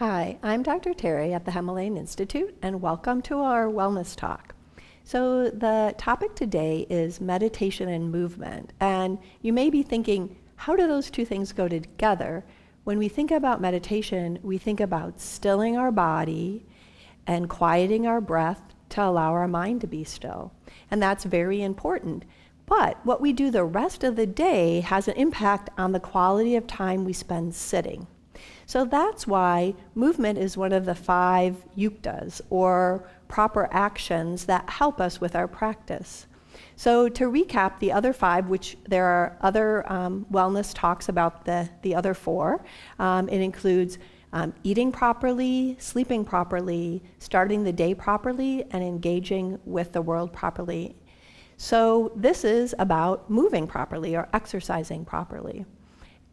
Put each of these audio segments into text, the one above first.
Hi, I'm Dr. Terry at the Himalayan Institute, and welcome to our wellness talk. So the topic today is meditation and movement, and you may be thinking, how do those two things go together? When we think about meditation, we think about stilling our body and quieting our breath to allow our mind to be still, and that's very important. But what we do the rest of the day has an impact on the quality of time we spend sitting. So that's why movement is one of the 5 yuktas, or proper actions that help us with our practice. So to recap the other 5, which there are other wellness talks about the other 4, it includes eating properly, sleeping properly, starting the day properly, and engaging with the world properly. So this is about moving properly or exercising properly.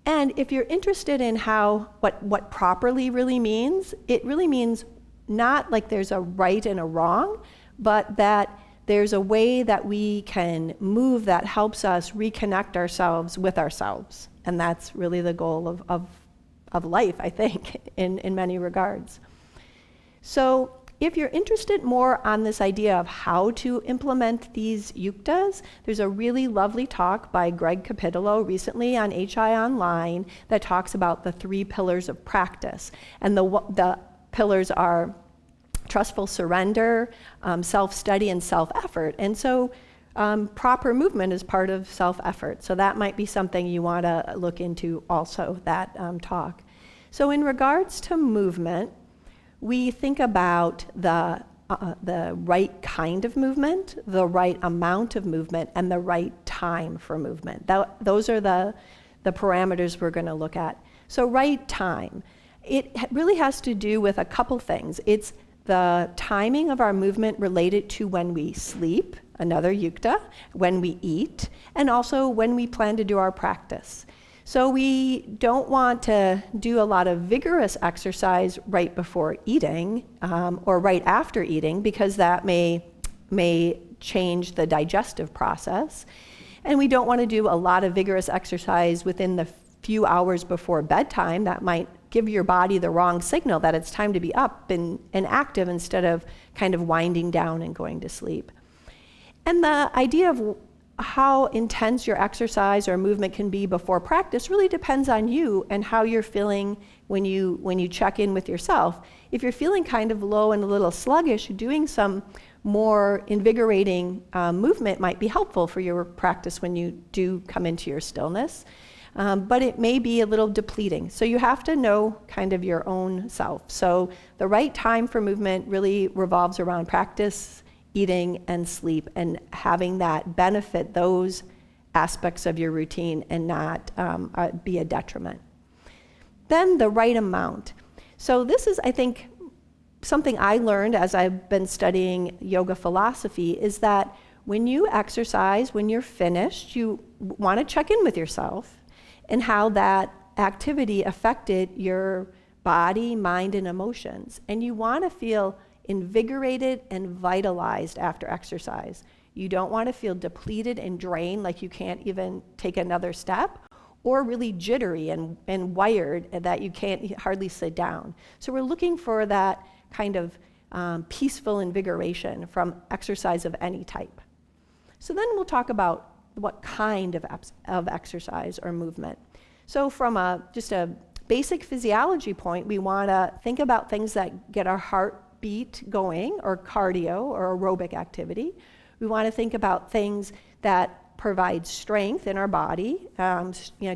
And if you're interested in what properly really means, it really means not like there's a right and a wrong, but that there's a way that we can move that helps us reconnect ourselves with ourselves. And that's really the goal of life, I think, in many regards. So if you're interested more on this idea of how to implement these yuktas, there's a really lovely talk by Greg Capitolo recently on HI Online that talks about the 3 pillars of practice. And the pillars are trustful surrender, self-study, and self-effort. And so proper movement is part of self-effort. So that might be something you want to look into also, that talk. So in regards to movement, we think about the right kind of movement, the right amount of movement, and the right time for movement. Those are the parameters we're going to look at. So right time. It really has to do with a couple things. It's the timing of our movement related to when we sleep, another yukta, when we eat, and also when we plan to do our practice. So we don't want to do a lot of vigorous exercise right before eating or right after eating, because that may change the digestive process. And we don't want to do a lot of vigorous exercise within the few hours before bedtime. That might give your body the wrong signal that it's time to be up and active instead of kind of winding down and going to sleep. And the idea of how intense your exercise or movement can be before practice really depends on you and how you're feeling when you check in with yourself. If you're feeling kind of low and a little sluggish, doing some more invigorating movement might be helpful for your practice when you do come into your stillness. But it may be a little depleting. So you have to know kind of your own self. So the right time for movement really revolves around practice, eating, and sleep, and having that benefit those aspects of your routine and not be a detriment. Then the right amount. So this is, I think, something I learned as I've been studying yoga philosophy, is that when you exercise, when you're finished, you want to check in with yourself and how that activity affected your body, mind, and emotions. And you want to feel invigorated and vitalized after exercise. You don't want to feel depleted and drained, like you can't even take another step, or really jittery and wired that you can't hardly sit down. So we're looking for that kind of peaceful invigoration from exercise of any type. So then we'll talk about what kind of exercise or movement. So from just a basic physiology point, we want to think about things that get our heartbeat going, or cardio or aerobic activity. We want to think about things that provide strength in our body,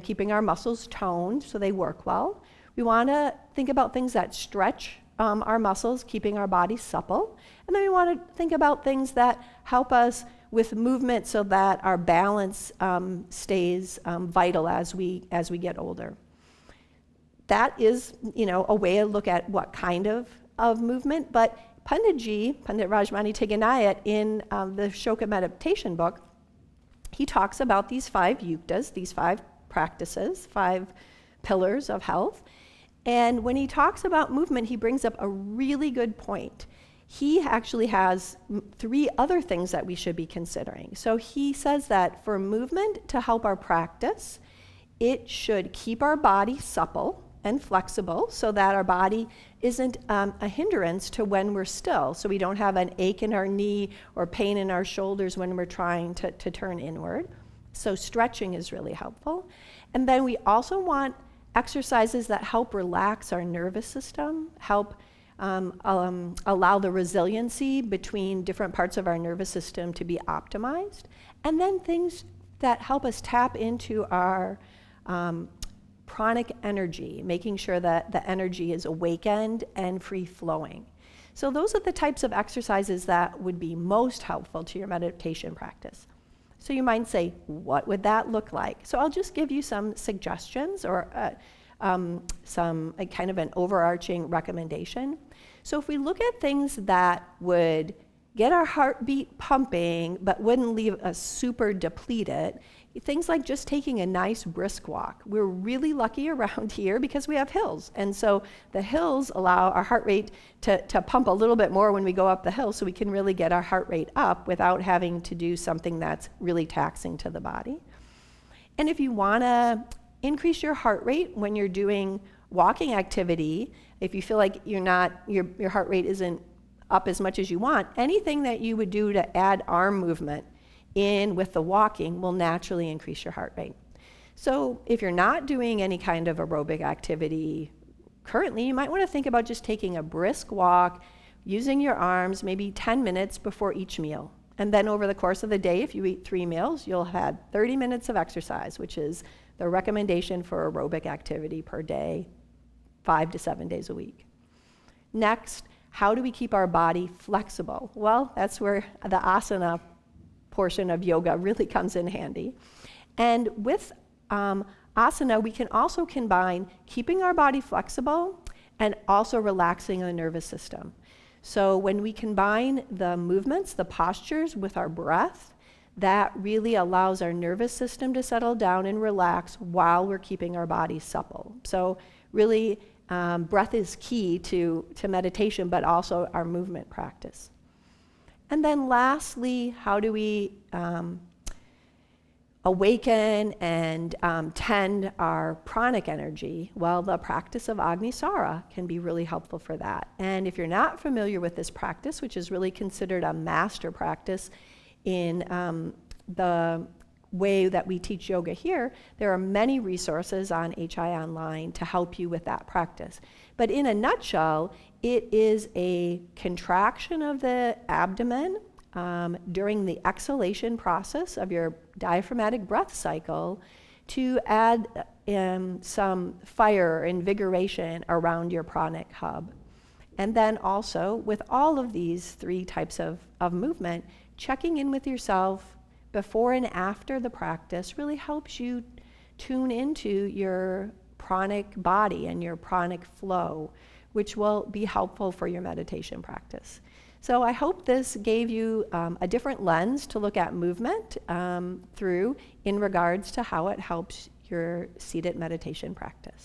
keeping our muscles toned so they work well. We want to think about things that stretch our muscles, keeping our body supple. And then we want to think about things that help us with movement so that our balance stays vital as we get older. That is, a way to look at what kind of movement. But Pandit Rajmani Tiganayat, in the Shoka meditation book, he talks about these 5 yuktas, these 5 practices, 5 pillars of health. And when he talks about movement, he brings up a really good point. He actually has 3 other things that we should be considering. So he says that for movement to help our practice, it should keep our body supple, and flexible so that our body isn't a hindrance to when we're still, so we don't have an ache in our knee or pain in our shoulders when we're trying to turn inward. So stretching is really helpful. And then we also want exercises that help relax our nervous system, help allow the resiliency between different parts of our nervous system to be optimized, and then things that help us tap into our pranic energy, making sure that the energy is awakened and free-flowing. So those are the types of exercises that would be most helpful to your meditation practice. So you might say, what would that look like? So I'll just give you some suggestions or some kind of an overarching recommendation. So if we look at things that would get our heartbeat pumping but wouldn't leave us super depleted, things like just taking a nice brisk walk. We're really lucky around here because we have hills. And so the hills allow our heart rate to pump a little bit more when we go up the hill, so we can really get our heart rate up without having to do something that's really taxing to the body. And if you want to increase your heart rate when you're doing walking activity, if you feel like your heart rate isn't up as much as you want, anything that you would do to add arm movement in with the walking will naturally increase your heart rate. So if you're not doing any kind of aerobic activity currently, you might want to think about just taking a brisk walk, using your arms, maybe 10 minutes before each meal. And then over the course of the day, if you eat 3 meals, you'll have 30 minutes of exercise, which is the recommendation for aerobic activity per day, 5 to 7 days a week. Next, how do we keep our body flexible? Well, that's where the asana portion of yoga really comes in handy. And with asana, we can also combine keeping our body flexible and also relaxing the nervous system. So when we combine the movements, the postures with our breath, that really allows our nervous system to settle down and relax while we're keeping our body supple. So really, breath is key to meditation, but also our movement practice. And then lastly, how do we awaken and tend our pranic energy? Well, the practice of Agnisara can be really helpful for that. And if you're not familiar with this practice, which is really considered a master practice in the way that we teach yoga here, there are many resources on HI Online to help you with that practice. But in a nutshell, it is a contraction of the abdomen during the exhalation process of your diaphragmatic breath cycle to add some fire, invigoration around your pranic hub. And then also, with all of these 3 types of movement, checking in with yourself before and after the practice really helps you tune into your pranic body and your pranic flow, which will be helpful for your meditation practice. So I hope this gave you a different lens to look at movement through in regards to how it helps your seated meditation practice.